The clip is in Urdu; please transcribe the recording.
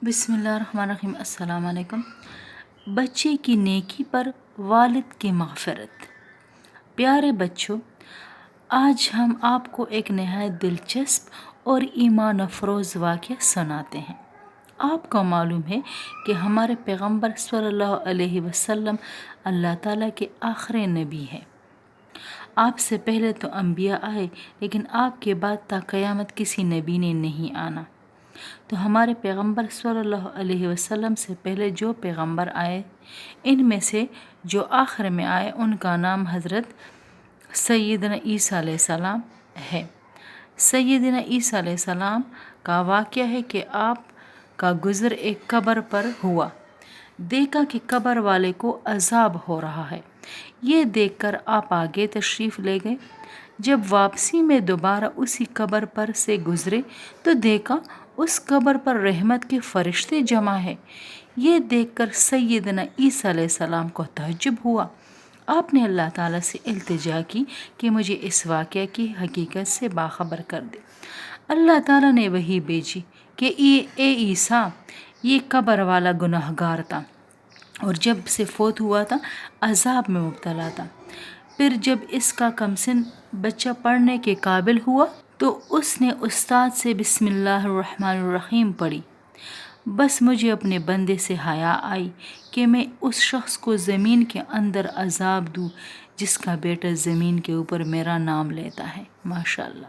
بسم اللہ الرحمن الرحیم۔ السلام علیکم۔ بچے کی نیکی پر والد کی مغفرت۔ پیارے بچوں، آج ہم آپ کو ایک نہایت دلچسپ اور ایمان افروز واقعہ سناتے ہیں۔ آپ کو معلوم ہے کہ ہمارے پیغمبر صلی اللہ علیہ وسلم اللہ تعالیٰ کے آخری نبی ہیں۔ آپ سے پہلے تو انبیاء آئے، لیکن آپ کے بعد تا قیامت کسی نبی نے نہیں آنا۔ تو ہمارے پیغمبر صلی اللہ علیہ وسلم سے پہلے جو پیغمبر آئے، ان میں سے جو آخر میں آئے ان کا نام حضرت سیدنا عیسیٰ علیہ السلام ہے۔ سیدنا عیسیٰ علیہ السلام کا واقعہ ہے کہ آپ کا گزر ایک قبر پر ہوا۔ دیکھا کہ قبر والے کو عذاب ہو رہا ہے۔ یہ دیکھ کر آپ آگے تشریف لے گئے۔ جب واپسی میں دوبارہ اسی قبر پر سے گزرے تو دیکھا اس قبر پر رحمت کے فرشتے جمع ہیں۔ یہ دیکھ کر سیدنا عیسیٰ علیہ السلام کو تعجب ہوا۔ آپ نے اللہ تعالیٰ سے التجا کی کہ مجھے اس واقعہ کی حقیقت سے باخبر کر دے۔ اللہ تعالیٰ نے وحی بھیجی کہ اے عیسیٰ، یہ قبر والا گناہگار تھا اور جب سے فوت ہوا تھا عذاب میں مبتلا تھا۔ پھر جب اس کا کمسن بچہ پڑھنے کے قابل ہوا تو اس نے استاد سے بسم اللہ الرحمن الرحیم پڑھی۔ بس مجھے اپنے بندے سے حیا آئی کہ میں اس شخص کو زمین کے اندر عذاب دوں جس کا بیٹا زمین کے اوپر میرا نام لیتا ہے۔ ماشاءاللہ۔